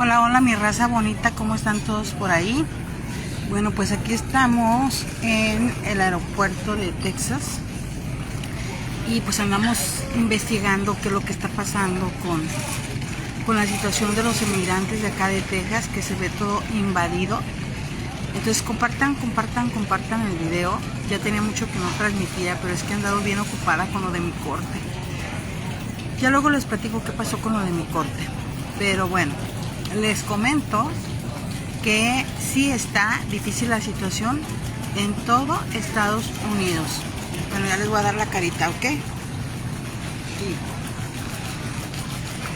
Hola, hola mi raza bonita, ¿cómo están todos por ahí? Bueno, pues aquí estamos en el aeropuerto de Texas y pues andamos investigando qué es lo que está pasando con la situación de los inmigrantes de acá de Texas, que se ve todo invadido. Entonces compartan el video. Ya tenía mucho que no transmitía, pero es que he andado bien ocupada con lo de mi corte. Ya luego les platico qué pasó con lo de mi corte, pero bueno, les comento que sí está difícil la situación en todo Estados Unidos. Bueno, ya les voy a dar la carita, ¿ok? Sí.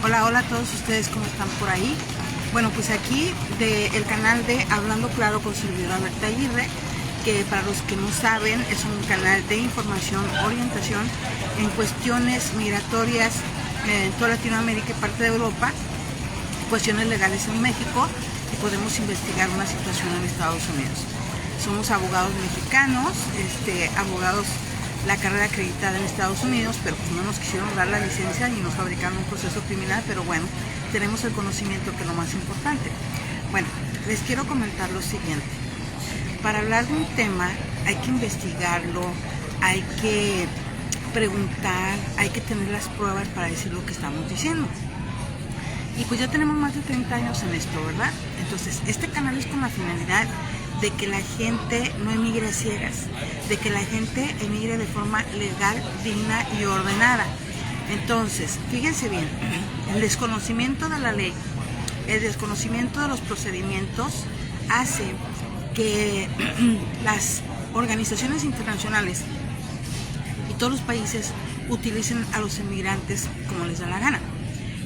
Hola, hola a todos ustedes, ¿cómo están por ahí? Bueno, pues aquí del canal de Hablando Claro con servidora Berta Aguirre, que para los que no saben es un canal de información, orientación en cuestiones migratorias en toda Latinoamérica y parte de Europa, cuestiones legales en México, y podemos investigar una situación en Estados Unidos. Somos abogados mexicanos, abogados la carrera acreditada en Estados Unidos, pero pues no nos quisieron dar la licencia y nos fabricaron un proceso criminal, pero bueno, tenemos el conocimiento, que es lo más importante. Bueno, les quiero comentar lo siguiente. Para hablar de un tema hay que investigarlo, hay que preguntar, hay que tener las pruebas para decir lo que estamos diciendo. Y pues ya tenemos más de 30 años en esto, ¿verdad? Entonces, este canal es con la finalidad de que la gente no emigre a ciegas, de que la gente emigre de forma legal, digna y ordenada. Entonces, fíjense bien, el desconocimiento de la ley, el desconocimiento de los procedimientos hace que las organizaciones internacionales y todos los países utilicen a los inmigrantes como les da la gana.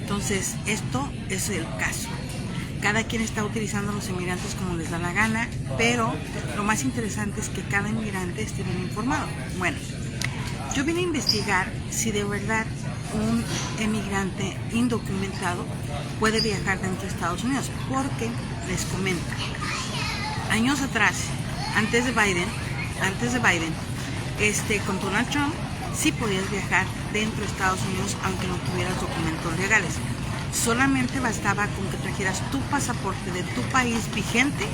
Entonces, esto es el caso. Cada quien está utilizando a los inmigrantes como les da la gana, pero lo más interesante es que cada inmigrante esté bien informado. Bueno, yo vine a investigar si de verdad un inmigrante indocumentado puede viajar dentro de Estados Unidos, porque les comento, años atrás, antes de Biden, con Donald Trump, sí podías viajar dentro de Estados Unidos aunque no tuvieras documentos legales. Solamente bastaba con que trajeras tu pasaporte de tu país vigente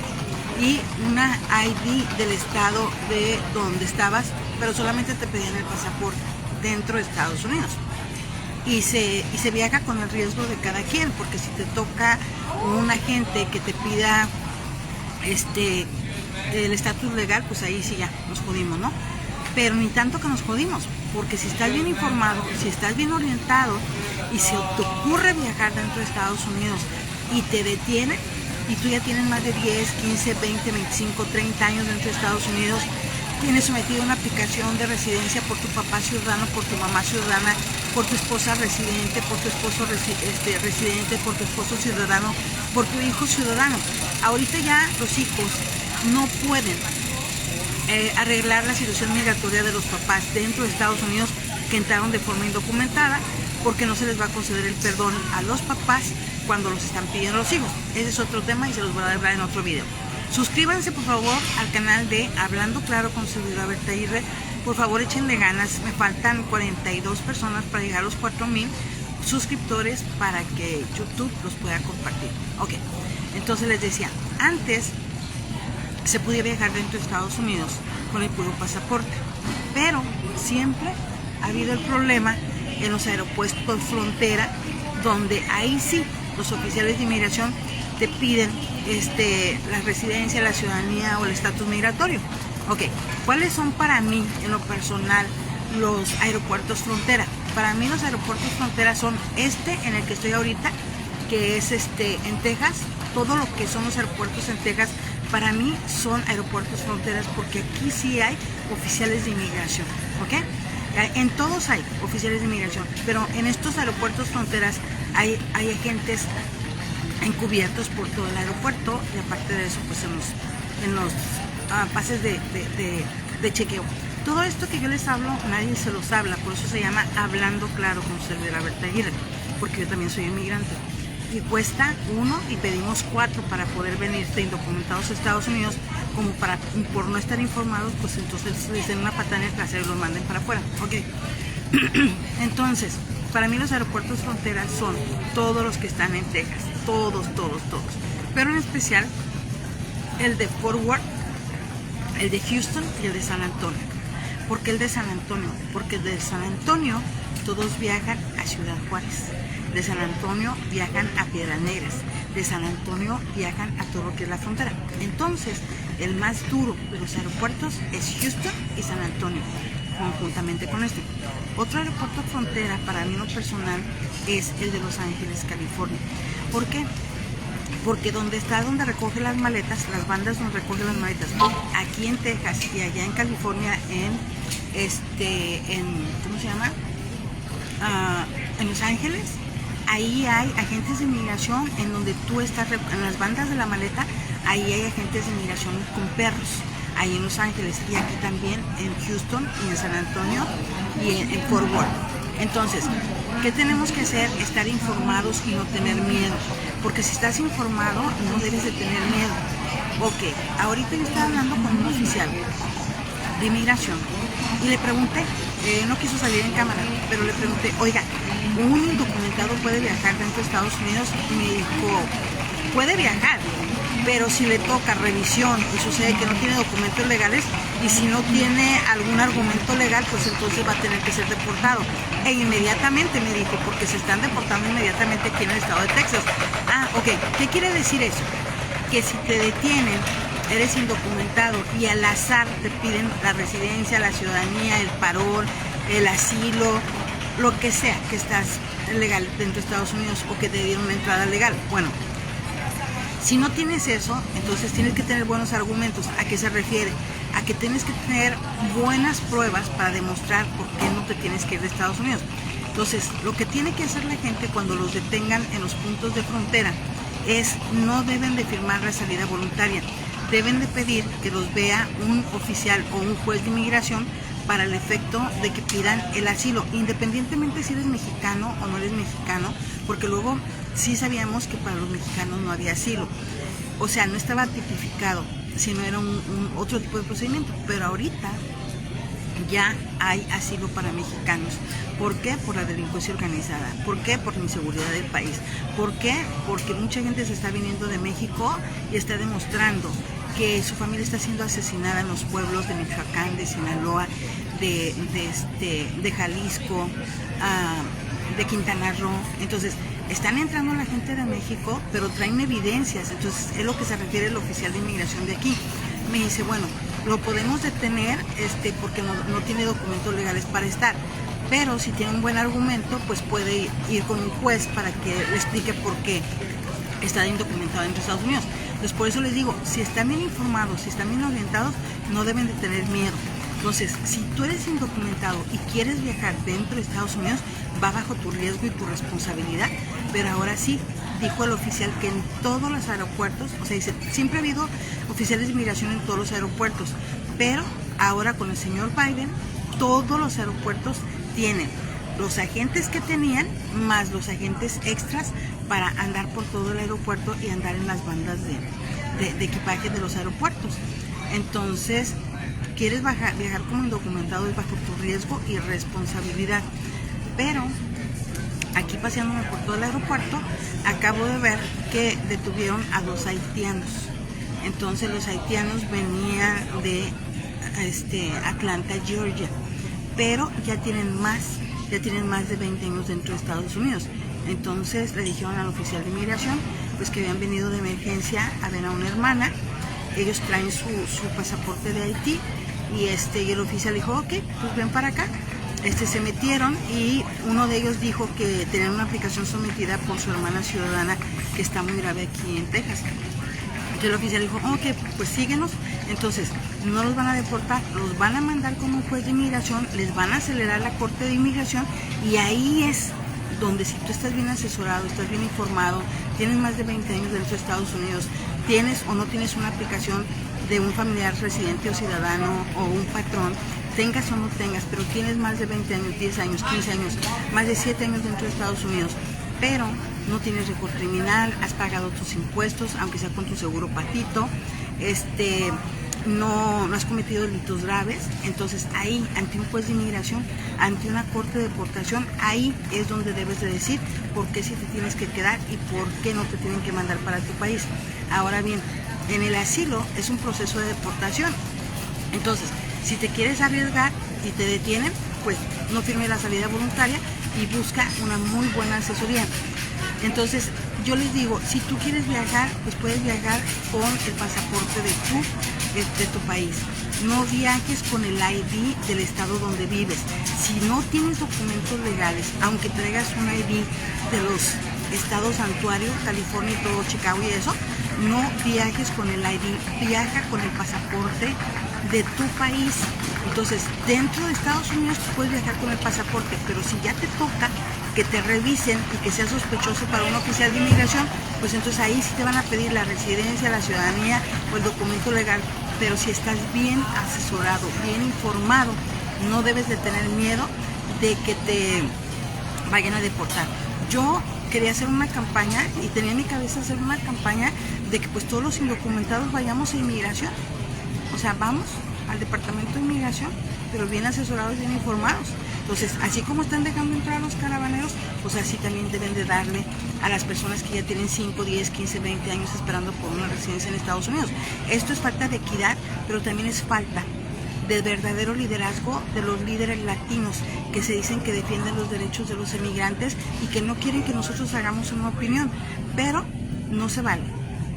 y una ID del estado de donde estabas, pero solamente te pedían el pasaporte dentro de Estados Unidos. Y se viaja con el riesgo de cada quien, porque si te toca un agente que te pida el estatus legal, pues ahí sí ya nos jodimos, ¿no? Pero ni tanto que nos jodimos, porque si estás bien informado, si estás bien orientado y si te ocurre viajar dentro de Estados Unidos y te detienen y tú ya tienes más de 10, 15, 20, 25, 30 años dentro de Estados Unidos, tienes sometido una aplicación de residencia por tu papá ciudadano, por tu mamá ciudadana, por tu esposa residente, por tu esposo residente, por tu esposo ciudadano, por tu hijo ciudadano. Ahorita ya los hijos no pueden arreglar la situación migratoria de los papás dentro de Estados Unidos que entraron de forma indocumentada, porque no se les va a conceder el perdón a los papás cuando los están pidiendo los hijos. Ese es otro tema y se los voy a hablar en otro video. Suscríbanse por favor al canal de Hablando Claro con servidora Berta Aguirre. Por favor, échenle ganas. Me faltan 42 personas para llegar a los 4,000 suscriptores para que YouTube los pueda compartir. Ok, entonces les decía, antes se podía viajar dentro de Estados Unidos con el puro pasaporte, pero siempre ha habido el problema en los aeropuertos frontera, donde ahí sí los oficiales de inmigración te piden la residencia, la ciudadanía o el estatus migratorio. Ok, ¿cuáles son para mí en lo personal los aeropuertos frontera? Para mí los aeropuertos frontera son en el que estoy ahorita, que es en Texas. Todo lo que son los aeropuertos en Texas para mí son aeropuertos fronteras, porque aquí sí hay oficiales de inmigración, ¿ok? En todos hay oficiales de inmigración, pero en estos aeropuertos fronteras hay agentes encubiertos por todo el aeropuerto, y aparte de eso, pues en los pases de chequeo. Todo esto que yo les hablo, nadie se los habla, por eso se llama Hablando Claro con servidora Berta Aguirre, porque yo también soy inmigrante. Y cuesta 1 y pedimos 4 para poder venir de indocumentados a Estados Unidos, como por no estar informados, pues entonces les den una patada en el trasero y los manden para afuera. Ok, entonces, Para mí los aeropuertos fronteras son todos los que están en Texas, todos, pero en especial el de Fort Worth, el de Houston y el de San Antonio. ¿Por qué el de San Antonio? Porque de San Antonio todos viajan a Ciudad Juárez, de San Antonio viajan a Piedras Negras, de San Antonio viajan a todo lo que es la frontera. Entonces, el más duro de los aeropuertos es Houston y San Antonio, conjuntamente con este. Otro aeropuerto frontera para mí lo personal es el de Los Ángeles, California. ¿Por qué? Porque donde recoge las maletas, las bandas donde recogen las maletas, aquí en Texas y allá en California, ¿cómo se llama? En Los Ángeles, ahí hay agentes de inmigración en donde tú estás, en las bandas de la maleta, ahí hay agentes de inmigración con perros, ahí en Los Ángeles, y aquí también en Houston y en San Antonio y en Fort Worth. Entonces, ¿qué tenemos que hacer? Estar informados y no tener miedo, porque si estás informado no debes de tener miedo. Ok, ahorita yo estaba hablando con un oficial de inmigración y le pregunté, no quiso salir en cámara, pero le pregunté, oiga, ¿un indocumentado puede viajar dentro de Estados Unidos? Y me dijo, puede viajar, pero si le toca revisión y sucede que no tiene documentos legales, y si no tiene algún argumento legal, pues entonces va a tener que ser deportado. E inmediatamente me dijo, porque se están deportando inmediatamente aquí en el estado de Texas. Ah, ok, ¿qué quiere decir eso? Que si te detienen, eres indocumentado y al azar te piden la residencia, la ciudadanía, el parol, el asilo, lo que sea, que estás legal dentro de Estados Unidos o que te dieron una entrada legal. Bueno, si no tienes eso, entonces tienes que tener buenos argumentos. ¿A qué se refiere? A que tienes que tener buenas pruebas para demostrar por qué no te tienes que ir de Estados Unidos. Entonces, lo que tiene que hacer la gente cuando los detengan en los puntos de frontera es, no deben de firmar la salida voluntaria. Deben de pedir que los vea un oficial o un juez de inmigración para el efecto de que pidan el asilo, independientemente si eres mexicano o no eres mexicano, porque luego sí sabíamos que para los mexicanos no había asilo, o sea, no estaba tipificado, sino era otro tipo de procedimiento, pero ahorita ya hay asilo para mexicanos. ¿Por qué? Por la delincuencia organizada. ¿Por qué? Por la inseguridad del país. ¿Por qué? Porque mucha gente se está viniendo de México y está demostrando que su familia está siendo asesinada en los pueblos de Michoacán, de Sinaloa, de Jalisco, de Quintana Roo. Entonces, están entrando la gente de México, pero traen evidencias. Entonces, es lo que se refiere el oficial de inmigración de aquí. Me dice, bueno, lo podemos detener porque no tiene documentos legales para estar, pero si tiene un buen argumento, pues puede ir con un juez para que le explique por qué está indocumentado dentro de Estados Unidos. Entonces, por eso les digo, si están bien informados, si están bien orientados, no deben de tener miedo. Entonces, si tú eres indocumentado y quieres viajar dentro de Estados Unidos, va bajo tu riesgo y tu responsabilidad. Pero ahora sí, dijo el oficial que en todos los aeropuertos, o sea, dice, siempre ha habido oficiales de inmigración en todos los aeropuertos, pero ahora con el señor Biden, todos los aeropuertos tienen los agentes que tenían, más los agentes extras para andar por todo el aeropuerto y andar en las bandas de equipaje de los aeropuertos. Entonces, quieres viajar como indocumentado es bajo tu riesgo y responsabilidad. Pero aquí paseándome por todo el aeropuerto, acabo de ver que detuvieron a 2 haitianos. Entonces los haitianos venían de Atlanta, Georgia, pero ya tienen más de 20 años dentro de Estados Unidos. Entonces le dijeron al oficial de inmigración pues que habían venido de emergencia a ver a una hermana. Ellos traen su pasaporte de Haití y el oficial dijo, ok, pues ven para acá. Se metieron y uno de ellos dijo que tenían una aplicación sometida por su hermana ciudadana que está muy grave aquí en Texas. Entonces el oficial dijo, ok, pues síguenos. Entonces no los van a deportar, los van a mandar con un juez de inmigración, les van a acelerar la corte de inmigración y ahí es donde, si tú estás bien asesorado, estás bien informado, tienes más de 20 años dentro de Estados Unidos, tienes o no tienes una aplicación de un familiar residente o ciudadano o un patrón, tengas o no tengas, pero tienes más de 20 años, 10 años, 15 años, más de 7 años dentro de Estados Unidos, pero no tienes récord criminal, has pagado tus impuestos, aunque sea con tu seguro patito, no has cometido delitos graves, entonces ahí, ante un juez de inmigración, ante una corte de deportación, ahí es donde debes de decir por qué sí te tienes que quedar y por qué no te tienen que mandar para tu país. Ahora bien, en el asilo es un proceso de deportación, entonces si te quieres arriesgar y te detienen, pues no firme la salida voluntaria y busca una muy buena asesoría. Entonces yo les digo, si tú quieres viajar, pues puedes viajar con el pasaporte de tu país. No viajes con el ID del estado donde vives. Si no tienes documentos legales, aunque traigas un ID de los estados santuario, California y todo, Chicago y eso, no viajes con el ID, viaja con el pasaporte de tu país. Entonces, dentro de Estados Unidos tú puedes viajar con el pasaporte, pero si ya te toca que te revisen y que sea sospechoso para un oficial de inmigración, pues entonces ahí sí te van a pedir la residencia, la ciudadanía o el documento legal. Pero si estás bien asesorado, bien informado, no debes de tener miedo de que te vayan a deportar. Yo quería hacer una campaña y tenía en mi cabeza hacer una campaña de que pues todos los indocumentados vayamos a inmigración. O sea, vamos al departamento de inmigración, pero bien asesorados, bien informados. Entonces, así como están dejando entrar a los caravaneros, pues así también deben de darle a las personas que ya tienen 5, 10, 15, 20 años esperando por una residencia en Estados Unidos. Esto es falta de equidad, pero también es falta de verdadero liderazgo de los líderes latinos que se dicen que defienden los derechos de los emigrantes y que no quieren que nosotros hagamos una opinión, pero no se vale.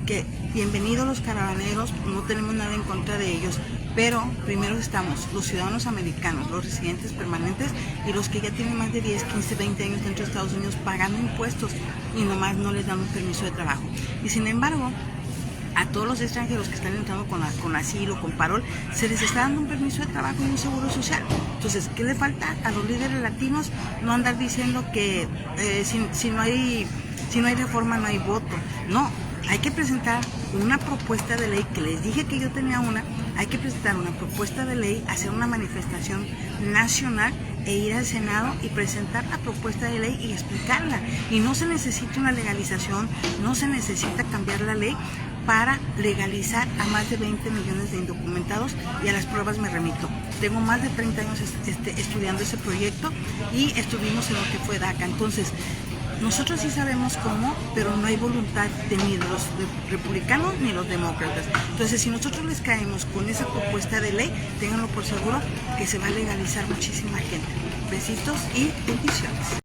Que bienvenidos los caravaneros, no tenemos nada en contra de ellos, pero primero estamos los ciudadanos americanos, los residentes permanentes y los que ya tienen más de 10, 15, 20 años dentro de Estados Unidos pagando impuestos y nomás no les dan un permiso de trabajo. Y sin embargo, a todos los extranjeros que están entrando con asilo, con parol, se les está dando un permiso de trabajo y un seguro social. Entonces, ¿qué le falta a los líderes latinos? No andar diciendo que si no hay reforma no hay voto. No, hay que presentar una propuesta de ley, que les dije que yo tenía una, hay que presentar una propuesta de ley, hacer una manifestación nacional e ir al Senado y presentar la propuesta de ley y explicarla. Y no se necesita una legalización, no se necesita cambiar la ley para legalizar a más de 20 millones de indocumentados, y a las pruebas me remito. Tengo más de 30 años estudiando ese proyecto y estuvimos en lo que fue DACA. Entonces, nosotros sí sabemos cómo, pero no hay voluntad ni de los republicanos ni los demócratas. Entonces, si nosotros les caemos con esa propuesta de ley, ténganlo por seguro que se va a legalizar muchísima gente. Besitos y bendiciones.